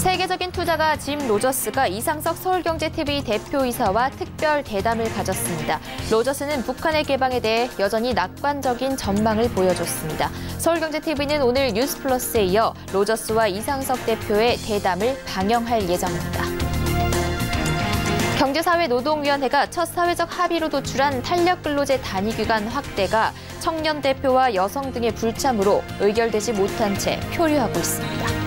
세계적인 투자가 짐 로저스가 이상석 서울경제TV 대표이사와 특별 대담을 가졌습니다. 로저스는 북한의 개방에 대해 여전히 낙관적인 전망을 보여줬습니다. 서울경제TV는 오늘 뉴스플러스에 이어 로저스와 이상석 대표의 대담을 방영할 예정입니다. 경제사회노동위원회가 첫 사회적 합의로 도출한 탄력근로제 단위기간 확대가 청년 대표와 여성 등의 불참으로 의결되지 못한 채 표류하고 있습니다.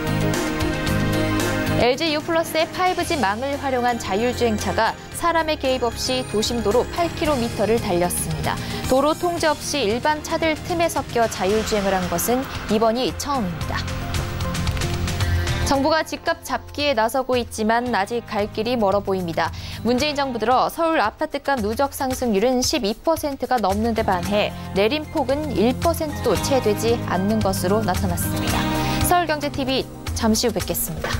LG U+의 5G 망을 활용한 자율주행차가 사람의 개입 없이 도심도로 8km를 달렸습니다. 도로 통제 없이 일반 차들 틈에 섞여 자율주행을 한 것은 이번이 처음입니다. 정부가 집값 잡기에 나서고 있지만 아직 갈 길이 멀어 보입니다. 문재인 정부 들어 서울 아파트값 누적 상승률은 12%가 넘는 데 반해 내림폭은 1%도 채 되지 않는 것으로 나타났습니다. 서울경제TV 잠시 후 뵙겠습니다.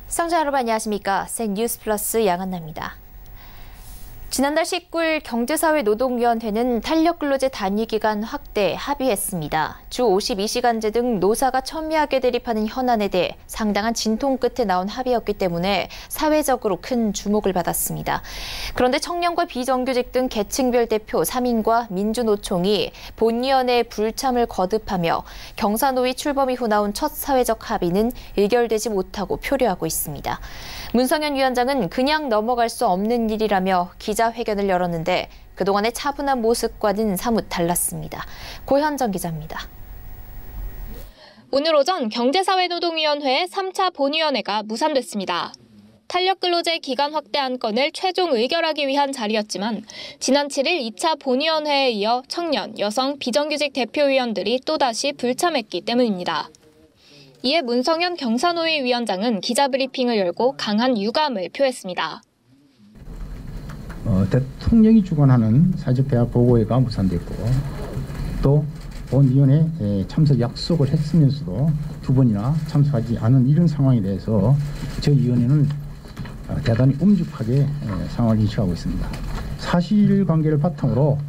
시청자 여러분 안녕하십니까? 생뉴스플러스 양한나입니다. 지난달 19일 경제사회노동위원회는 탄력근로제 단위기간 확대에 합의했습니다. 주 52시간제 등 노사가 첨예하게 대립하는 현안에 대해 상당한 진통 끝에 나온 합의였기 때문에 사회적으로 큰 주목을 받았습니다. 그런데 청년과 비정규직 등 계층별 대표 3인과 민주노총이 본위원회의 불참을 거듭하며 경사노위 출범 이후 나온 첫 사회적 합의는 의결되지 못하고 표류하고 있습니다. 문성현 위원장은 그냥 넘어갈 수 없는 일이라며 기자회견을 열었는데 그동안의 차분한 모습과는 사뭇 달랐습니다. 고현정 기자입니다. 오늘 오전 경제사회노동위원회의 3차 본위원회가 무산됐습니다. 탄력근로제 기간 확대 안건을 최종 의결하기 위한 자리였지만 지난 7일 2차 본위원회에 이어 청년, 여성, 비정규직 대표위원들이 또다시 불참했기 때문입니다. 이에 문성현 경사노위 위원장은 기자브리핑을 열고 강한 유감을 표했습니다. 대통령이 주관하는 사회적 대화 보고회가 무산됐고 또 본위원회 참석 약속을 했으면서도 두 번이나 참석하지 않은 이런 상황에 대해서 저희 위원회는 대단히 엄중하게 상황을 인식하고 있습니다. 사실관계를 바탕으로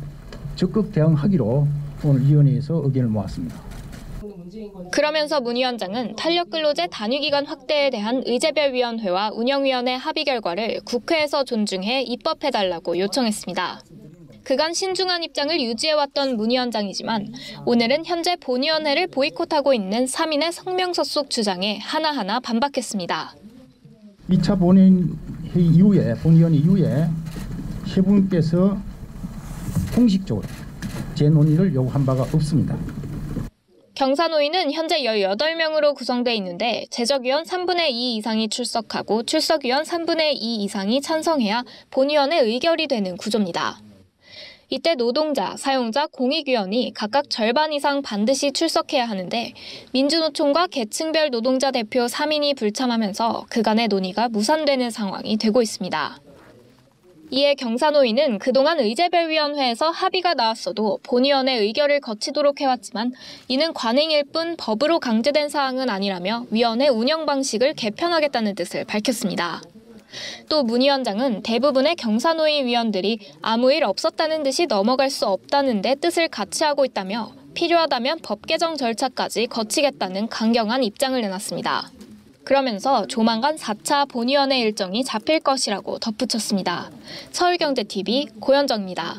적극 대응하기로 오늘 위원회에서 의견을 모았습니다. 그러면서 문 위원장은 탄력근로제 단위기간 확대에 대한 의제별위원회와 운영위원회 합의 결과를 국회에서 존중해 입법해달라고 요청했습니다. 그간 신중한 입장을 유지해왔던 문 위원장이지만 오늘은 현재 본위원회를 보이콧하고 있는 3인의 성명서 속 주장에 하나하나 반박했습니다. 2차 본위원회 이후에 세 분께서 공식적으로 재논의를 요구한 바가 없습니다. 경사노위는 현재 18명으로 구성돼 있는데 제적위원 3분의 2 이상이 출석하고 출석위원 3분의 2 이상이 찬성해야 본위원회 의결이 되는 구조입니다. 이때 노동자, 사용자, 공익위원이 각각 절반 이상 반드시 출석해야 하는데 민주노총과 계층별 노동자 대표 3인이 불참하면서 그간의 논의가 무산되는 상황이 되고 있습니다. 이에 경사노위는 그동안 의제별위원회에서 합의가 나왔어도 본위원회 의결을 거치도록 해왔지만 이는 관행일 뿐 법으로 강제된 사항은 아니라며 위원회 운영 방식을 개편하겠다는 뜻을 밝혔습니다. 또 문 위원장은 대부분의 경사노위 위원들이 아무 일 없었다는 듯이 넘어갈 수 없다는 데 뜻을 같이 하고 있다며 필요하다면 법 개정 절차까지 거치겠다는 강경한 입장을 내놨습니다. 그러면서 조만간 4차 본위원회 일정이 잡힐 것이라고 덧붙였습니다. 서울경제TV 고현정입니다.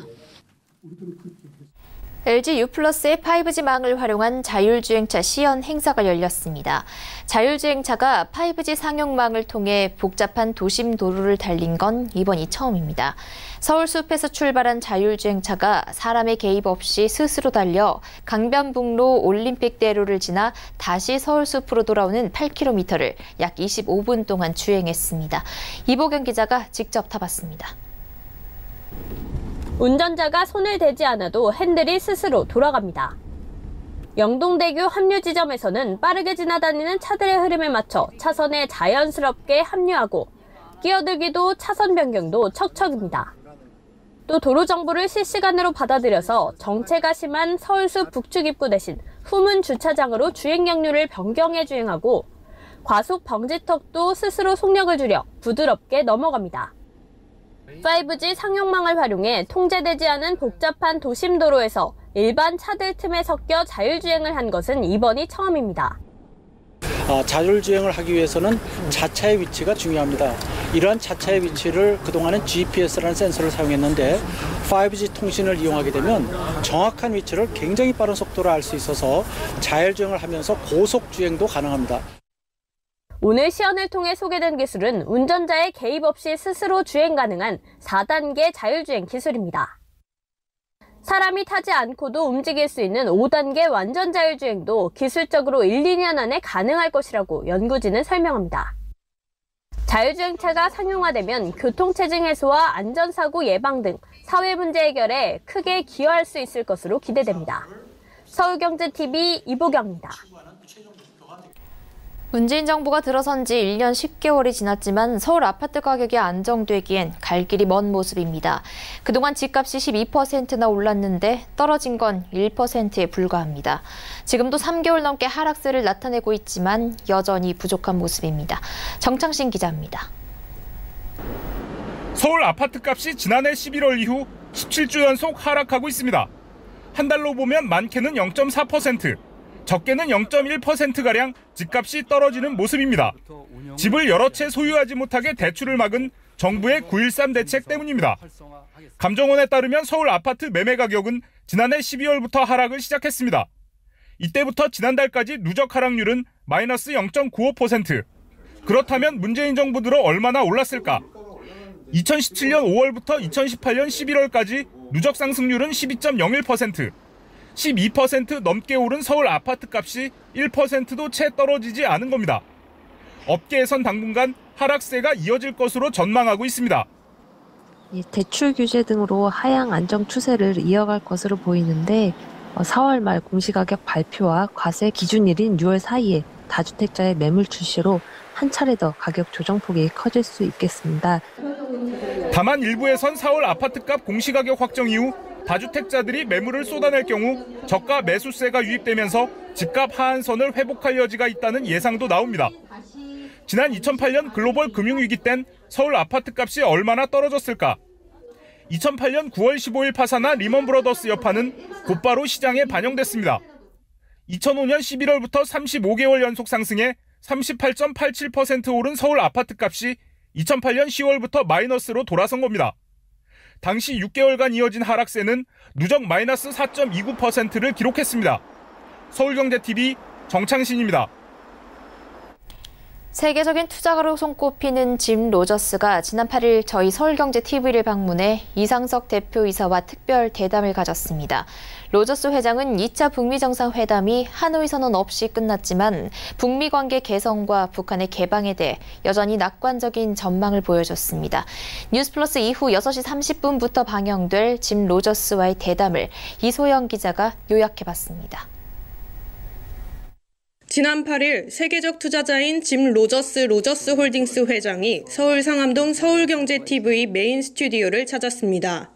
LG U+의 5G망을 활용한 자율주행차 시연 행사가 열렸습니다. 자율주행차가 5G 상용망을 통해 복잡한 도심 도로를 달린 건 이번이 처음입니다. 서울숲에서 출발한 자율주행차가 사람의 개입 없이 스스로 달려 강변북로 올림픽대로를 지나 다시 서울숲으로 돌아오는 8km를 약 25분 동안 주행했습니다. 이보경 기자가 직접 타봤습니다. 운전자가 손을 대지 않아도 핸들이 스스로 돌아갑니다. 영동대교 합류 지점에서는 빠르게 지나다니는 차들의 흐름에 맞춰 차선에 자연스럽게 합류하고 끼어들기도 차선 변경도 척척입니다. 또 도로 정보를 실시간으로 받아들여서 정체가 심한 서울숲 북측 입구 대신 후문 주차장으로 주행 경로를 변경해 주행하고 과속 방지턱도 스스로 속력을 줄여 부드럽게 넘어갑니다. 5G 상용망을 활용해 통제되지 않은 복잡한 도심도로에서 일반 차들 틈에 섞여 자율주행을 한 것은 이번이 처음입니다. 자율주행을 하기 위해서는 자차의 위치가 중요합니다. 이러한 자차의 위치를 그동안은 GPS라는 센서를 사용했는데 5G 통신을 이용하게 되면 정확한 위치를 굉장히 빠른 속도로 알 수 있어서 자율주행을 하면서 고속주행도 가능합니다. 오늘 시연을 통해 소개된 기술은 운전자의 개입 없이 스스로 주행 가능한 4단계 자율주행 기술입니다. 사람이 타지 않고도 움직일 수 있는 5단계 완전 자율주행도 기술적으로 1, 2년 안에 가능할 것이라고 연구진은 설명합니다. 자율주행차가 상용화되면 교통체증 해소와 안전사고 예방 등 사회 문제 해결에 크게 기여할 수 있을 것으로 기대됩니다. 서울경제TV 이보경입니다. 문재인 정부가 들어선 지 1년 10개월이 지났지만 서울 아파트 가격이 안정되기엔 갈 길이 먼 모습입니다. 그동안 집값이 12%나 올랐는데 떨어진 건 1%에 불과합니다. 지금도 3개월 넘게 하락세를 나타내고 있지만 여전히 부족한 모습입니다. 정창신 기자입니다. 서울 아파트값이 지난해 11월 이후 17주 연속 하락하고 있습니다. 한 달로 보면 많게는 0.4%, 적게는 0.1%가량 집값이 떨어지는 모습입니다. 집을 여러 채 소유하지 못하게 대출을 막은 정부의 9.13 대책 때문입니다. 감정원에 따르면 서울 아파트 매매 가격은 지난해 12월부터 하락을 시작했습니다. 이때부터 지난달까지 누적 하락률은 마이너스 0.95%. 그렇다면 문재인 정부 들어 얼마나 올랐을까? 2017년 5월부터 2018년 11월까지 누적 상승률은 12.01%. 12% 넘게 오른 서울 아파트값이 1%도 채 떨어지지 않은 겁니다. 업계에선 당분간 하락세가 이어질 것으로 전망하고 있습니다. 대출 규제 등으로 하향 안정 추세를 이어갈 것으로 보이는데 4월 말 공시가격 발표와 과세 기준일인 6월 사이에 다주택자의 매물 출시로 한 차례 더 가격 조정폭이 커질 수 있겠습니다. 다만 일부에선 4월 아파트값 공시가격 확정 이후 다주택자들이 매물을 쏟아낼 경우 저가 매수세가 유입되면서 집값 하한선을 회복할 여지가 있다는 예상도 나옵니다. 지난 2008년 글로벌 금융위기 땐 서울 아파트값이 얼마나 떨어졌을까? 2008년 9월 15일 파산한 리먼브러더스 여파는 곧바로 시장에 반영됐습니다. 2005년 11월부터 35개월 연속 상승해 38.87% 오른 서울 아파트값이 2008년 10월부터 마이너스로 돌아선 겁니다. 당시 6개월간 이어진 하락세는 누적 마이너스 4.29%를 기록했습니다. 서울경제TV 정창신입니다. 세계적인 투자가로 손꼽히는 짐 로저스가 지난 8일 저희 서울경제TV를 방문해 이상석 대표이사와 특별 대담을 가졌습니다. 로저스 회장은 2차 북미 정상회담이 하노이 선언 없이 끝났지만 북미 관계 개선과 북한의 개방에 대해 여전히 낙관적인 전망을 보여줬습니다. 뉴스플러스 이후 6시 30분부터 방영될 짐 로저스와의 대담을 이소영 기자가 요약해봤습니다. 지난 8일 세계적 투자자인 짐 로저스 홀딩스 회장이 서울 상암동 서울경제TV 메인 스튜디오를 찾았습니다.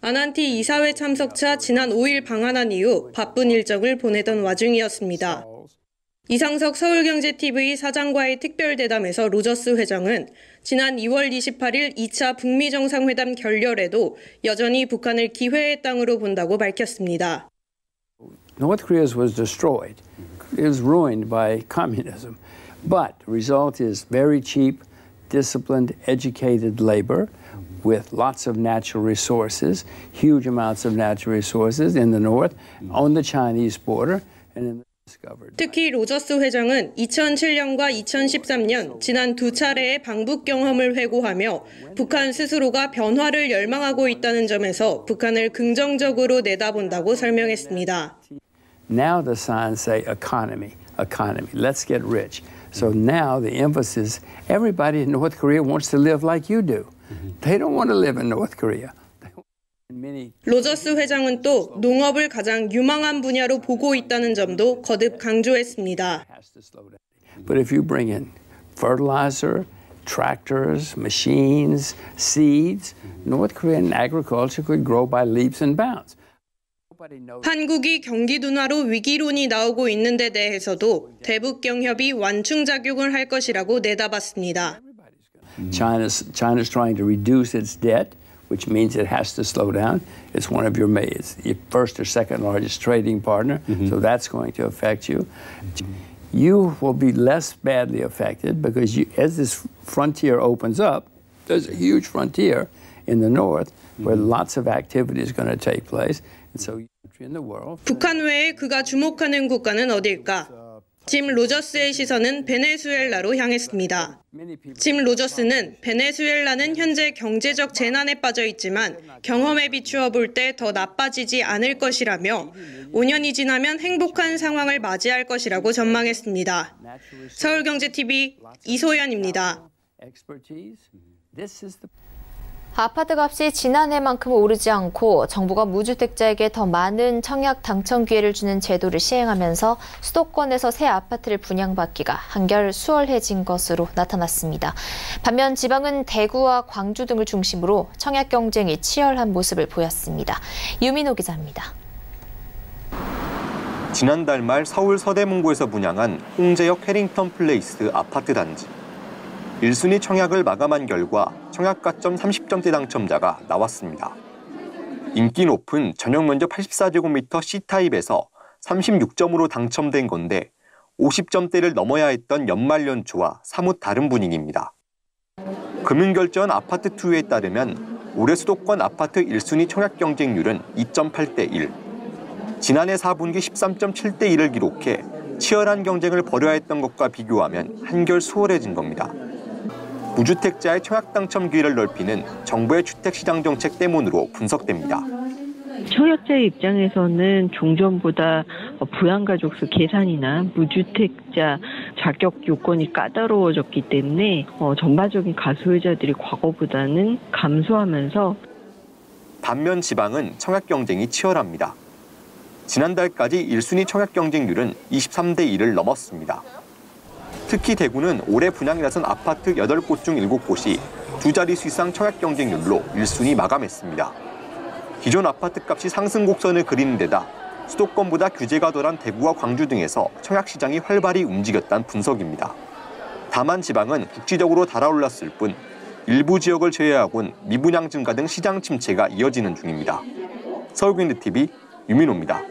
아난티 이사회 참석차 지난 5일 방한한 이후 바쁜 일정을 보내던 와중이었습니다. 이상석 서울경제TV 사장과의 특별대담에서 로저스 회장은 지난 2월 28일 2차 북미 정상회담 결렬에도 여전히 북한을 기회의 땅으로 본다고 밝혔습니다. North Korea was destroyed. It was ruined by communism. But the result is very cheap disciplined, educated labor with lots of natural resources, huge amounts of natural resources in the north, on the Chinese border, and in the discovered. 특히 로저스 회장은 2007년과 2013년 지난 두 차례의 방북 경험을 회고하며 북한 스스로가 변화를 열망하고 있다는 점에서 북한을 긍정적으로 내다본다고 설명했습니다. Now the signs say economy, let's get rich. So now the emphasis, everybody in North Korea wants to live like you do. They don't want to live in North Korea. 로저스 회장은 또 농업을 가장 유망한 분야로 보고 있다는 점도 거듭 강조했습니다. But if you bring in fertilizer, tractors, machines, seeds, North Korean agriculture could grow by leaps and bounds. 한국이 경기 둔화로 위기론이 나오고 있는 데 대해서도 대북 경협이 완충작용을 할 것이라고 내다봤습니다. China's trying to reduce its debt, which means it has to slow down. It's one of your first or second largest trading partner, so that's going to affect you. You will be less badly affected because as this frontier opens up, there's a huge frontier in the north where lots of activity is going to take place. And so in the world. 북한 외에 그가 주목하는 국가는 어딜까? 짐 로저스의 시선은 베네수엘라로 향했습니다. 짐 로저스는 베네수엘라는 현재 경제적 재난에 빠져 있지만 경험에 비추어 볼 때 더 나빠지지 않을 것이라며 5년이 지나면 행복한 상황을 맞이할 것이라고 전망했습니다. 서울경제TV 이소연입니다. 아파트 값이 지난해만큼 오르지 않고 정부가 무주택자에게 더 많은 청약 당첨 기회를 주는 제도를 시행하면서 수도권에서 새 아파트를 분양받기가 한결 수월해진 것으로 나타났습니다. 반면 지방은 대구와 광주 등을 중심으로 청약 경쟁이 치열한 모습을 보였습니다. 유민호 기자입니다. 지난달 말 서울 서대문구에서 분양한 홍제역 해링턴 플레이스 아파트 단지. 1순위 청약을 마감한 결과 청약가점 30점대 당첨자가 나왔습니다. 인기 높은 전용 면적 84제곱미터 C타입에서 36점으로 당첨된 건데 50점대를 넘어야 했던 연말 연초와 사뭇 다른 분위기입니다. 금융결제원 아파트2에 따르면 올해 수도권 아파트 1순위 청약 경쟁률은 2.8대 1. 지난해 4분기 13.7대 1을 기록해 치열한 경쟁을 벌여야 했던 것과 비교하면 한결 수월해진 겁니다. 무주택자의 청약 당첨 기회를 넓히는 정부의 주택시장 정책 때문으로 분석됩니다. 청약자의 입장에서는 종전보다 부양가족 수 계산이나 무주택자 자격 요건이 까다로워졌기 때문에 전반적인 가소유자들이 과거보다는 감소하면서 반면 지방은 청약 경쟁이 치열합니다. 지난달까지 1순위 청약 경쟁률은 23대 1을 넘었습니다. 특히 대구는 올해 분양이 나선 아파트 8곳 중 7곳이 두 자릿수 이상 청약 경쟁률로 1순위 마감했습니다. 기존 아파트값이 상승 곡선을 그리는 데다 수도권보다 규제가 덜한 대구와 광주 등에서 청약 시장이 활발히 움직였다는 분석입니다. 다만 지방은 국지적으로 달아올랐을 뿐 일부 지역을 제외하고는 미분양 증가 등 시장 침체가 이어지는 중입니다. 서울경제TV 유민호입니다.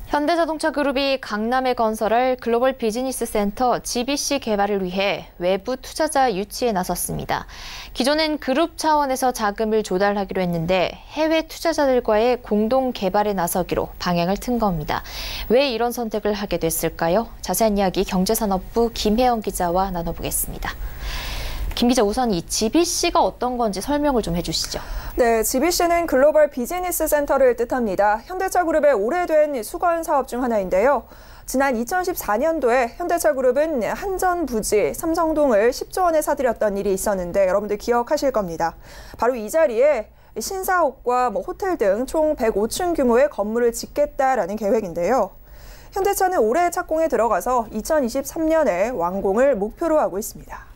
현대자동차 그룹이 강남에 건설할 글로벌 비즈니스 센터 GBC 개발을 위해 외부 투자자 유치에 나섰습니다. 기존엔 그룹 차원에서 자금을 조달하기로 했는데 해외 투자자들과의 공동 개발에 나서기로 방향을 튼 겁니다. 왜 이런 선택을 하게 됐을까요? 자세한 이야기 경제산업부 김혜영 기자와 나눠보겠습니다. 김 기자, 우선 이 GBC가 어떤 건지 설명을 좀 해주시죠. 네, GBC는 글로벌 비즈니스 센터를 뜻합니다. 현대차그룹의 오래된 수건 사업 중 하나인데요. 지난 2014년도에 현대차그룹은 한전 부지 삼성동을 10조 원에 사들였던 일이 있었는데 여러분들 기억하실 겁니다. 바로 이 자리에 신사옥과 호텔 등 총 105층 규모의 건물을 짓겠다라는 계획인데요. 현대차는 올해 착공에 들어가서 2023년에 완공을 목표로 하고 있습니다.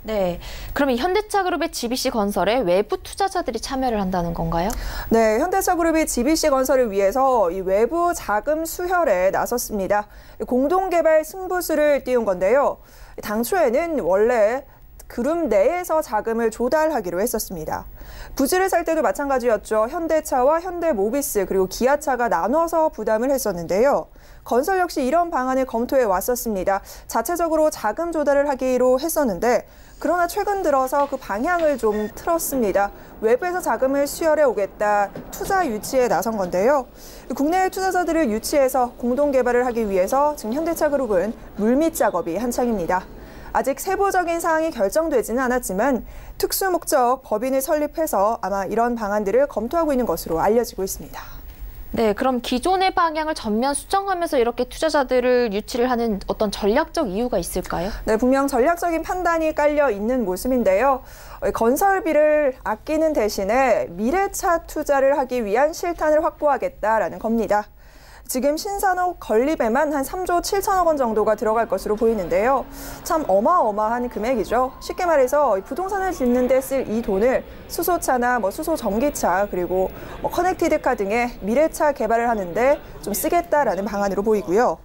네, 그러면 현대차그룹의 GBC 건설에 외부 투자자들이 참여를 한다는 건가요? 네, 현대차그룹이 GBC 건설을 위해서 이 외부 자금 수혈에 나섰습니다. 공동개발 승부수를 띄운 건데요. 당초에는 원래 그룹 내에서 자금을 조달하기로 했었습니다. 부지를 살 때도 마찬가지였죠. 현대차와 현대모비스 그리고 기아차가 나눠서 부담을 했었는데요. 건설 역시 이런 방안을 검토해 왔었습니다. 자체적으로 자금 조달을 하기로 했었는데 그러나 최근 들어서 그 방향을 좀 틀었습니다. 외부에서 자금을 수혈해 오겠다, 투자 유치에 나선 건데요. 국내의 투자자들을 유치해서 공동 개발을 하기 위해서 지금 현대차 그룹은 물밑 작업이 한창입니다. 아직 세부적인 사항이 결정되지는 않았지만 특수목적 법인을 설립해서 아마 이런 방안들을 검토하고 있는 것으로 알려지고 있습니다. 네, 그럼 기존의 방향을 전면 수정하면서 이렇게 투자자들을 유치를 하는 어떤 전략적 이유가 있을까요? 네, 분명 전략적인 판단이 깔려 있는 모습인데요. 건설비를 아끼는 대신에 미래차 투자를 하기 위한 실탄을 확보하겠다라는 겁니다. 지금 신산업 건립에만 한 3조 7천억 원 정도가 들어갈 것으로 보이는데요. 참 어마어마한 금액이죠. 쉽게 말해서 부동산을 짓는 데 쓸 이 돈을 수소차나 수소 전기차 그리고 커넥티드카 등의 미래차 개발을 하는데 좀 쓰겠다라는 방안으로 보이고요.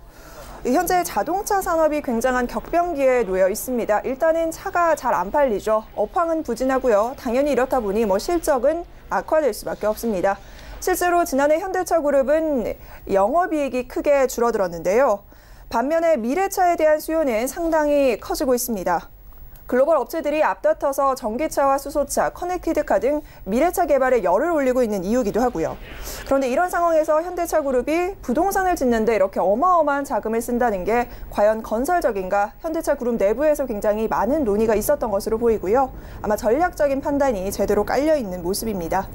현재 자동차 산업이 굉장한 격변기에 놓여 있습니다. 일단은 차가 잘 안 팔리죠. 업황은 부진하고요. 당연히 이렇다 보니 실적은 악화될 수밖에 없습니다. 실제로 지난해 현대차그룹은 영업이익이 크게 줄어들었는데요. 반면에 미래차에 대한 수요는 상당히 커지고 있습니다. 글로벌 업체들이 앞다퉈서 전기차와 수소차, 커넥티드카 등 미래차 개발에 열을 올리고 있는 이유기도 하고요. 그런데 이런 상황에서 현대차그룹이 부동산을 짓는데 이렇게 어마어마한 자금을 쓴다는 게 과연 건설적인가? 현대차그룹 내부에서 굉장히 많은 논의가 있었던 것으로 보이고요. 아마 전략적인 판단이 제대로 깔려 있는 모습입니다.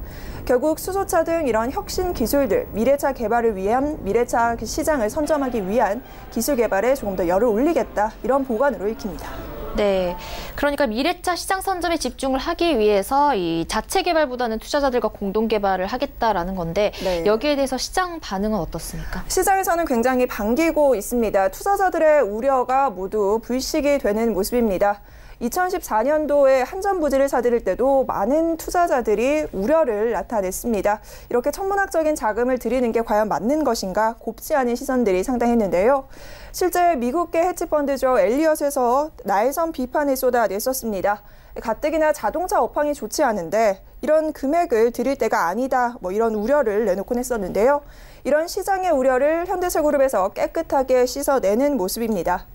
결국 수소차 등 이런 혁신 기술들, 미래차 개발을 위한 미래차 시장을 선점하기 위한 기술 개발에 조금 더 열을 올리겠다. 이런 보관으로 읽힙니다. 네, 그러니까 미래차 시장 선점에 집중을 하기 위해서 이 자체 개발보다는 투자자들과 공동 개발을 하겠다라는 건데 네. 여기에 대해서 시장 반응은 어떻습니까? 시장에서는 굉장히 반기고 있습니다. 투자자들의 우려가 모두 불식이 되는 모습입니다. 2014년도에 한전 부지를 사들일 때도 많은 투자자들이 우려를 나타냈습니다. 이렇게 천문학적인 자금을 들이는 게 과연 맞는 것인가 곱지 않은 시선들이 상당했는데요. 실제 미국계 헤지펀드죠. 엘리엇에서 날선 비판을 쏟아냈었습니다. 가뜩이나 자동차 업황이 좋지 않은데 이런 금액을 들일 때가 아니다. 이런 우려를 내놓곤 했었는데요. 이런 시장의 우려를 현대차그룹에서 깨끗하게 씻어내는 모습입니다.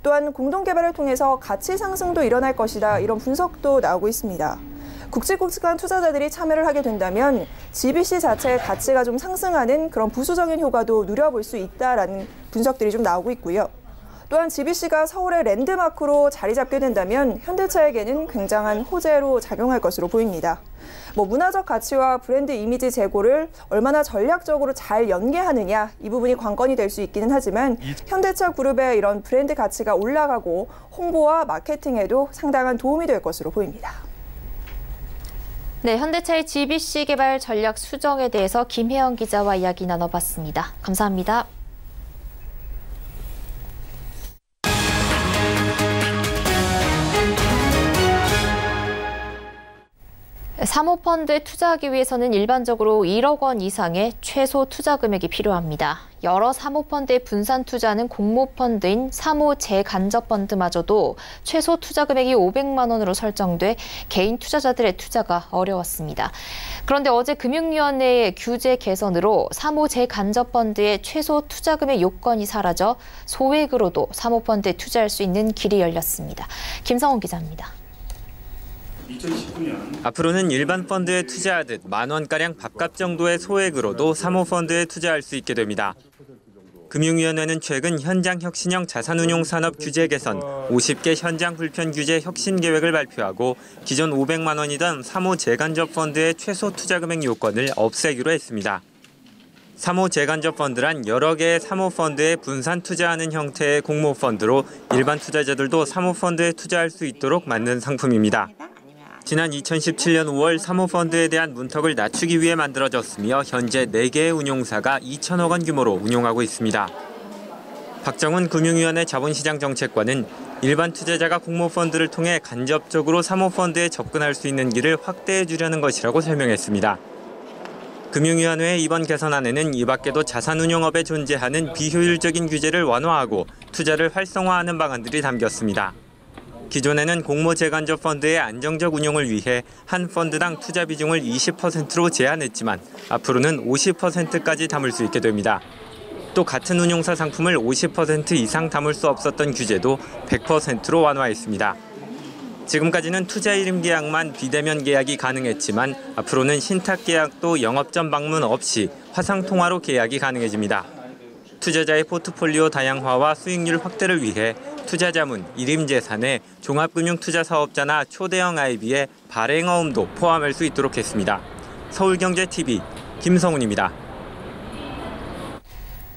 또한 공동개발을 통해서 가치 상승도 일어날 것이다. 이런 분석도 나오고 있습니다. 굵직굵직한 투자자들이 참여를 하게 된다면 GBC 자체의 가치가 좀 상승하는 그런 부수적인 효과도 누려볼 수 있다라는 분석들이 좀 나오고 있고요. 또한 GBC가 서울의 랜드마크로 자리 잡게 된다면 현대차에게는 굉장한 호재로 작용할 것으로 보입니다. 문화적 가치와 브랜드 이미지 제고를 얼마나 전략적으로 잘 연계하느냐 이 부분이 관건이 될 수 있기는 하지만 현대차 그룹의 이런 브랜드 가치가 올라가고 홍보와 마케팅에도 상당한 도움이 될 것으로 보입니다. 네, 현대차의 GBC 개발 전략 수정에 대해서 김혜영 기자와 이야기 나눠봤습니다. 감사합니다. 사모펀드에 투자하기 위해서는 일반적으로 1억 원 이상의 최소 투자 금액이 필요합니다. 여러 사모펀드의 분산 투자는 공모펀드인 사모 재간접펀드마저도 최소 투자 금액이 500만 원으로 설정돼 개인 투자자들의 투자가 어려웠습니다. 그런데 어제 금융위원회의 규제 개선으로 사모 재간접펀드의 최소 투자 금액 요건이 사라져 소액으로도 사모펀드에 투자할 수 있는 길이 열렸습니다. 김성훈 기자입니다. 앞으로는 일반 펀드에 투자하듯 만 원가량 밥값 정도의 소액으로도 사모펀드에 투자할 수 있게 됩니다. 금융위원회는 최근 현장 혁신형 자산운용 산업 규제 개선 50개 현장 불편 규제 혁신 계획을 발표하고 기존 500만 원이던 사모 재간접 펀드의 최소 투자 금액 요건을 없애기로 했습니다. 사모 재간접 펀드란 여러 개의 사모펀드에 분산 투자하는 형태의 공모펀드로 일반 투자자들도 사모펀드에 투자할 수 있도록 만든 상품입니다. 지난 2017년 5월 사모펀드에 대한 문턱을 낮추기 위해 만들어졌으며 현재 4개의 운용사가 2천억 원 규모로 운용하고 있습니다. 박정훈 금융위원회 자본시장 정책관은 일반 투자자가 공모펀드를 통해 간접적으로 사모펀드에 접근할 수 있는 길을 확대해 주려는 것이라고 설명했습니다. 금융위원회의 이번 개선안에는 이 밖에도 자산운용업에 존재하는 비효율적인 규제를 완화하고 투자를 활성화하는 방안들이 담겼습니다. 기존에는 공모 재간접 펀드의 안정적 운용을 위해 한 펀드당 투자 비중을 20%로 제한했지만 앞으로는 50%까지 담을 수 있게 됩니다. 또 같은 운용사 상품을 50% 이상 담을 수 없었던 규제도 100%로 완화했습니다. 지금까지는 투자 이름 계약만 비대면 계약이 가능했지만 앞으로는 신탁 계약도 영업점 방문 없이 화상 통화로 계약이 가능해집니다. 투자자의 포트폴리오 다양화와 수익률 확대를 위해 투자자문, 이름재산에 종합금융투자사업자나 초대형 IB의 발행어음도 포함할 수 있도록 했습니다. 서울경제TV 김성훈입니다.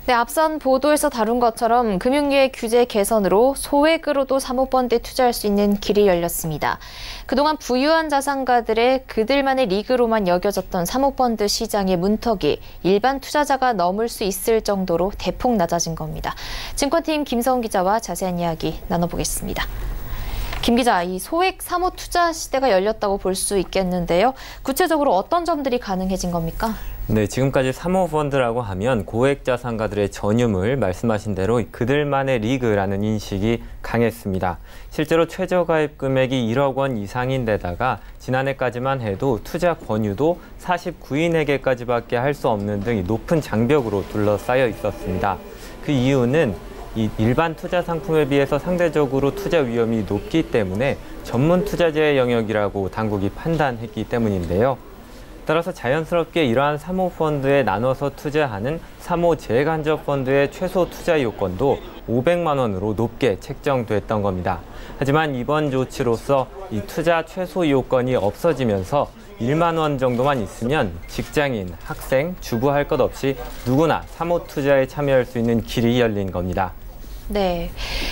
네, 앞선 보도에서 다룬 것처럼 금융위의 규제 개선으로 소액으로도 사모펀드에 투자할 수 있는 길이 열렸습니다. 그동안 부유한 자산가들의 그들만의 리그로만 여겨졌던 사모펀드 시장의 문턱이 일반 투자자가 넘을 수 있을 정도로 대폭 낮아진 겁니다. 증권팀 김성훈 기자와 자세한 이야기 나눠보겠습니다. 김 기자, 이 소액 사모 투자 시대가 열렸다고 볼 수 있겠는데요. 구체적으로 어떤 점들이 가능해진 겁니까? 네, 지금까지 사모펀드라고 하면 고액 자산가들의 전유물, 말씀하신 대로 그들만의 리그라는 인식이 강했습니다. 실제로 최저가입 금액이 1억 원 이상인 데다가 지난해까지만 해도 투자 권유도 49인에게까지밖에 할 수 없는 등 높은 장벽으로 둘러싸여 있었습니다. 그 이유는 이 일반 투자 상품에 비해서 상대적으로 투자 위험이 높기 때문에 전문 투자자의 영역이라고 당국이 판단했기 때문인데요. 따라서 자연스럽게 이러한 사모펀드에 나눠서 투자하는 사모 재간접 펀드의 최소 투자 요건도 500만 원으로 높게 책정됐던 겁니다. 하지만 이번 조치로서 이 투자 최소 요건이 없어지면서 1만 원 정도만 있으면 직장인, 학생, 주부 할 것 없이 누구나 사모 투자에 참여할 수 있는 길이 열린 겁니다. 네,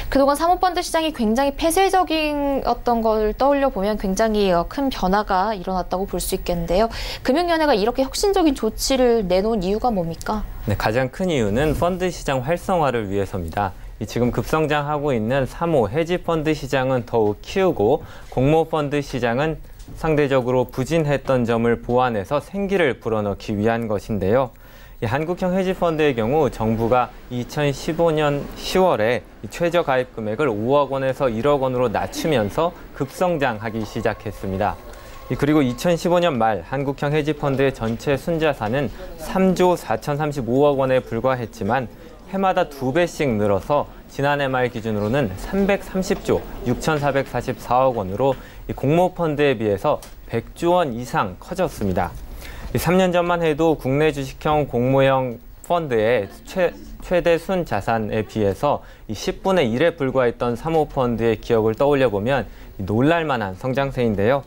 그동안 사모펀드 시장이 굉장히 폐쇄적이었던 걸 떠올려 보면 굉장히 큰 변화가 일어났다고 볼 수 있겠는데요. 금융위원회가 이렇게 혁신적인 조치를 내놓은 이유가 뭡니까? 네, 가장 큰 이유는 펀드 시장 활성화를 위해서입니다. 지금 급성장하고 있는 사모 헤지펀드 시장은 더욱 키우고 공모펀드 시장은 상대적으로 부진했던 점을 보완해서 생기를 불어넣기 위한 것인데요. 한국형 헤지펀드의 경우 정부가 2015년 10월에 최저 가입 금액을 5억 원에서 1억 원으로 낮추면서 급성장하기 시작했습니다. 그리고 2015년 말 한국형 헤지펀드의 전체 순자산은 3조 4,035억 원에 불과했지만 해마다 2배씩 늘어서 지난해 말 기준으로는 330조 6,444억 원으로 공모펀드에 비해서 100조 원 이상 커졌습니다. 3년 전만 해도 국내 주식형 공모형 펀드의 최대 순 자산에 비해서 10분의 1에 불과했던 사모펀드의 기억을 떠올려 보면 놀랄만한 성장세인데요.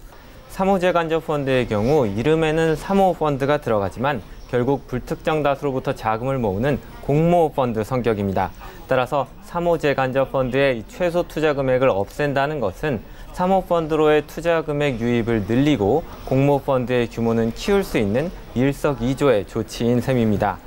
사모재간접 펀드의 경우 이름에는 사모펀드가 들어가지만 결국 불특정 다수로부터 자금을 모으는 공모펀드 성격입니다. 따라서 사모재간접 펀드의 최소 투자 금액을 없앤다는 것은 사모펀드로의 투자 금액 유입을 늘리고 공모펀드의 규모는 키울 수 있는 일석이조의 조치인 셈입니다.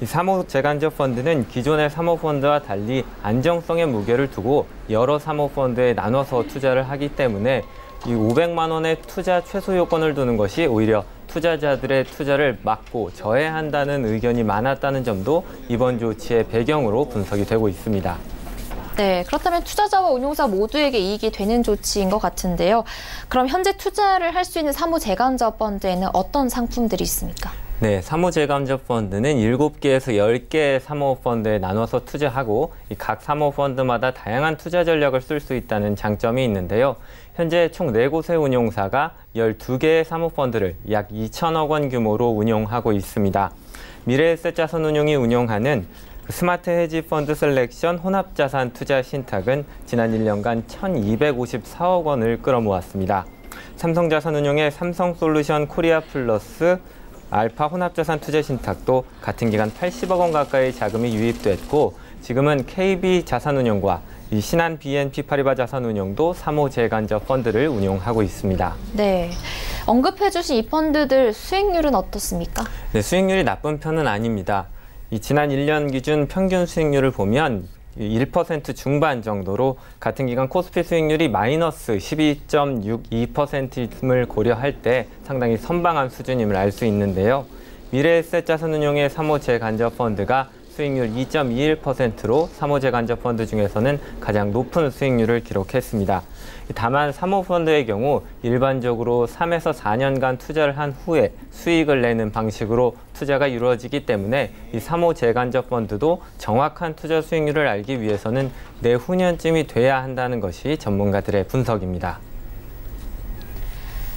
이 사모재간접 펀드는 기존의 사모펀드와 달리 안정성에 무게를 두고 여러 사모펀드에 나눠서 투자를 하기 때문에 이 500만 원의 투자 최소 요건을 두는 것이 오히려 투자자들의 투자를 막고 저해한다는 의견이 많았다는 점도 이번 조치의 배경으로 분석이 되고 있습니다. 네, 그렇다면 투자자와 운용사 모두에게 이익이 되는 조치인 것 같은데요. 그럼 현재 투자를 할 수 있는 사모재간접 펀드에는 어떤 상품들이 있습니까? 네, 사모재간접 펀드는 7개에서 10개의 사모펀드에 나눠서 투자하고 각 사모펀드마다 다양한 투자 전략을 쓸 수 있다는 장점이 있는데요. 현재 총 4곳의 운용사가 12개의 사모펀드를 약 2천억 원 규모로 운용하고 있습니다. 미래에셋자산운용이 운용하는 스마트 헤지 펀드 셀렉션 혼합자산 투자 신탁은 지난 1년간 1,254억 원을 끌어모았습니다. 삼성자산운용의 삼성솔루션 코리아 플러스 알파 혼합자산 투자 신탁도 같은 기간 80억 원 가까이 자금이 유입됐고 지금은 KB자산운용과 신한 BNP 파리바 자산운용도 사모재간접 펀드를 운용하고 있습니다. 네, 언급해 주신 이 펀드들 수익률은 어떻습니까? 네, 수익률이 나쁜 편은 아닙니다. 지난 1년 기준 평균 수익률을 보면 1% 중반 정도로 같은 기간 코스피 수익률이 마이너스 12.62%임을 고려할 때 상당히 선방한 수준임을 알 수 있는데요. 미래에셋자산운용의 사모재간접 펀드가 수익률 2.21%로 사모제간접 펀드 중에서는 가장 높은 수익률을 기록했습니다. 다만 사모펀드의 경우 일반적으로 3에서 4년간 투자를 한 후에 수익을 내는 방식으로 투자가 이루어지기 때문에 이 사모제간접 펀드도 정확한 투자 수익률을 알기 위해서는 내후년쯤이 돼야 한다는 것이 전문가들의 분석입니다.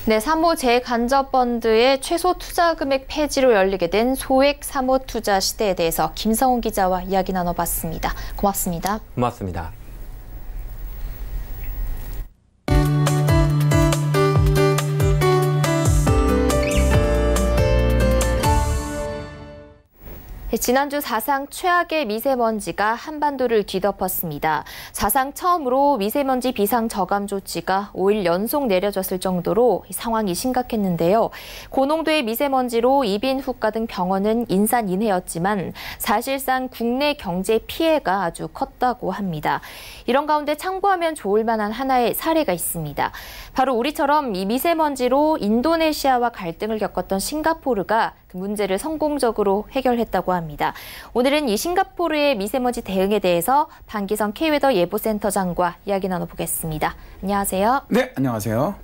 네, 사모제간접펀드의 최소 투자 금액 폐지로 열리게 된 소액 사모투자 시대에 대해서 김성훈 기자와 이야기 나눠봤습니다. 고맙습니다. 고맙습니다. 지난주 사상 최악의 미세먼지가 한반도를 뒤덮었습니다. 사상 처음으로 미세먼지 비상 저감 조치가 5일 연속 내려졌을 정도로 상황이 심각했는데요. 고농도의 미세먼지로 이빈 후과 등 병원은 인산인해였지만 사실상 국내 경제 피해가 아주 컸다고 합니다. 이런 가운데 참고하면 좋을 만한 하나의 사례가 있습니다. 바로 우리처럼 이 미세먼지로 인도네시아와 갈등을 겪었던 싱가포르가 그 문제를 성공적으로 해결했다고 합니다. 오늘은 이 싱가포르의 미세먼지 대응에 대해서 방기성 K웨더 예보센터장과 이야기 나눠보겠습니다. 안녕하세요. 네, 안녕하세요.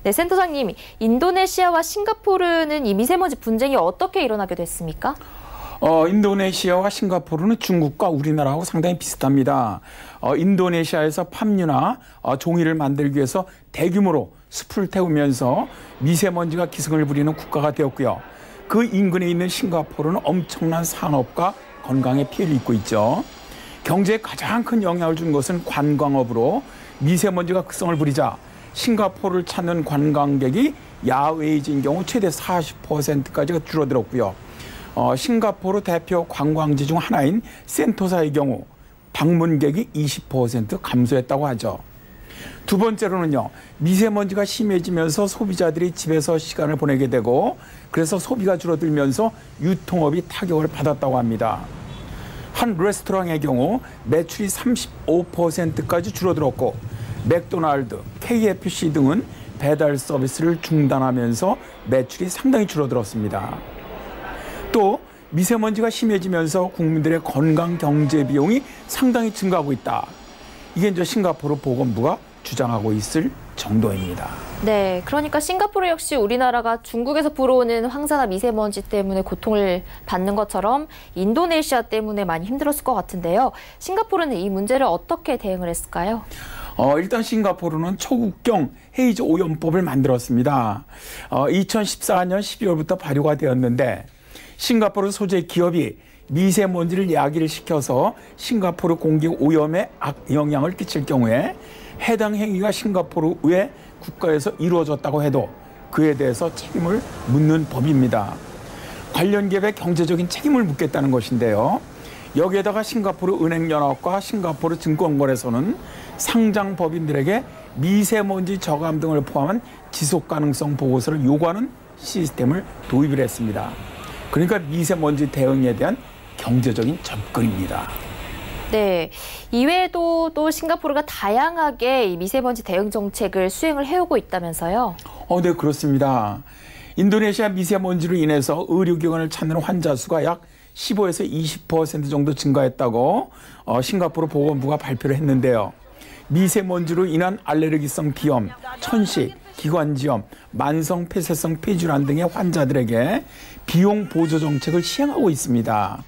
네, 센터장님, 인도네시아와 싱가포르는 이 미세먼지 분쟁이 어떻게 일어나게 됐습니까? 인도네시아와 싱가포르는 중국과 우리나라하고 상당히 비슷합니다. 인도네시아에서 팜유나 종이를 만들기 위해서 대규모로 숲을 태우면서 미세먼지가 기승을 부리는 국가가 되었고요. 그 인근에 있는 싱가포르는 엄청난 산업과 건강에 피해를 입고 있죠. 경제에 가장 큰 영향을 준 것은 관광업으로 미세먼지가 극성을 부리자 싱가포르를 찾는 관광객이 야외이진 경우 최대 40%까지가 줄어들었고요. 싱가포르 대표 관광지 중 하나인 센토사의 경우 방문객이 20% 감소했다고 하죠. 두 번째로는요, 미세먼지가 심해지면서 소비자들이 집에서 시간을 보내게 되고 그래서 소비가 줄어들면서 유통업이 타격을 받았다고 합니다. 한 레스토랑의 경우 매출이 35%까지 줄어들었고 맥도날드, KFC 등은 배달 서비스를 중단하면서 매출이 상당히 줄어들었습니다. 또 미세먼지가 심해지면서 국민들의 건강 경제 비용이 상당히 증가하고 있다. 이게 이제 싱가포르 보건부가 주장하고 있을 정도입니다. 네, 그러니까 싱가포르 역시 우리나라가 중국에서 불어오는 황사나 미세먼지 때문에 고통을 받는 것처럼 인도네시아 때문에 많이 힘들었을 것 같은데요. 싱가포르는 이 문제를 어떻게 대응을 했을까요? 일단 싱가포르는 초국경 헤이즈 오염법을 만들었습니다. 2014년 12월부터 발효가 되었는데 싱가포르 소재 기업이 미세먼지를 야기를 시켜서 싱가포르 공기 오염에 악영향을 끼칠 경우에 해당 행위가 싱가포르 외 국가에서 이루어졌다고 해도 그에 대해서 책임을 묻는 법입니다. 관련 기업의 경제적인 책임을 묻겠다는 것인데요. 여기에다가 싱가포르 은행연합과 싱가포르 증권거래소는 상장 법인들에게 미세먼지 저감 등을 포함한 지속가능성 보고서를 요구하는 시스템을 도입을 했습니다. 그러니까 미세먼지 대응에 대한 경제적인 접근입니다. 네, 이외에도 또 싱가포르가 다양하게 이 미세먼지 대응 정책을 수행을 해오고 있다면서요? 네, 그렇습니다. 인도네시아 미세먼지로 인해서 의료기관을 찾는 환자 수가 약 15에서 20% 정도 증가했다고 싱가포르 보건부가 발표를 했는데요. 미세먼지로 인한 알레르기성 비염, 천식, 기관지염, 만성 폐쇄성 폐질환 등의 환자들에게 비용 보조 정책을 시행하고 있습니다.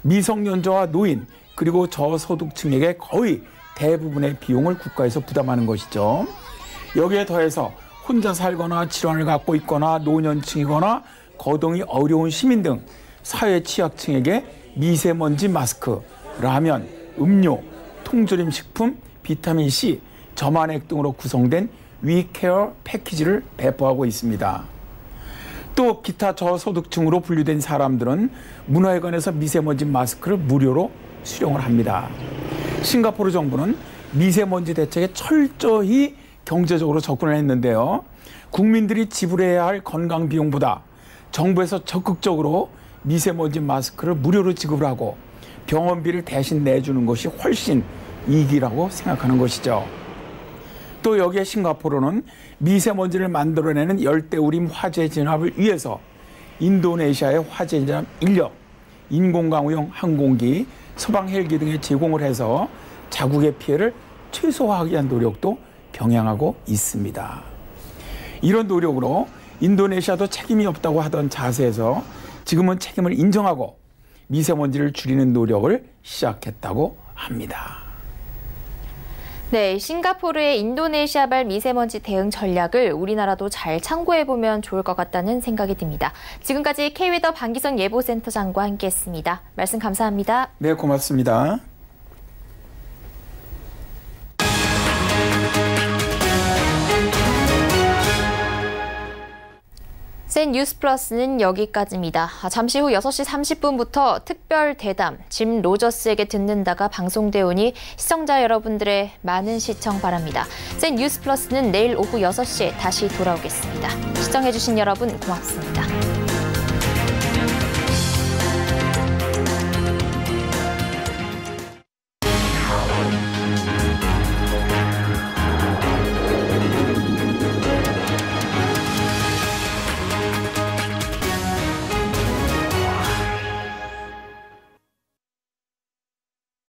미성년자와 노인 그리고 저소득층에게 거의 대부분의 비용을 국가에서 부담하는 것이죠. 여기에 더해서 혼자 살거나 질환을 갖고 있거나 노년층이거나 거동이 어려운 시민 등 사회 취약층에게 미세먼지 마스크, 라면, 음료, 통조림 식품, 비타민C, 점안액 등으로 구성된 위케어 패키지를 배포하고 있습니다. 또 기타 저소득층으로 분류된 사람들은 문화회관에서 미세먼지 마스크를 무료로 수령을 합니다. 싱가포르 정부는 미세먼지 대책에 철저히 경제적으로 접근을 했는데요. 국민들이 지불해야 할 건강 비용보다 정부에서 적극적으로 미세먼지 마스크를 무료로 지급하고 병원비를 대신 내주는 것이 훨씬 이익이라고 생각하는 것이죠. 또 여기에 싱가포르는 미세먼지를 만들어내는 열대우림 화재 진압을 위해서 인도네시아의 화재 진압 인력 인공광우용 항공기, 소방 헬기 등의 제공을 해서 자국의 피해를 최소화하기 위한 노력도 병행하고 있습니다. 이런 노력으로 인도네시아도 책임이 없다고 하던 자세에서 지금은 책임을 인정하고 미세먼지를 줄이는 노력을 시작했다고 합니다. 네, 싱가포르의 인도네시아발 미세먼지 대응 전략을 우리나라도 잘 참고해보면 좋을 것 같다는 생각이 듭니다. 지금까지 K웨더 방기성 예보센터장과 함께했습니다. 말씀 감사합니다. 네, 고맙습니다. 센 뉴스 플러스는 여기까지입니다. 잠시 후 6시 30분부터 특별 대담 짐 로저스에게 듣는다가 방송되어 오니 시청자 여러분들의 많은 시청 바랍니다. 센 뉴스 플러스는 내일 오후 6시에 다시 돌아오겠습니다. 시청해주신 여러분 고맙습니다.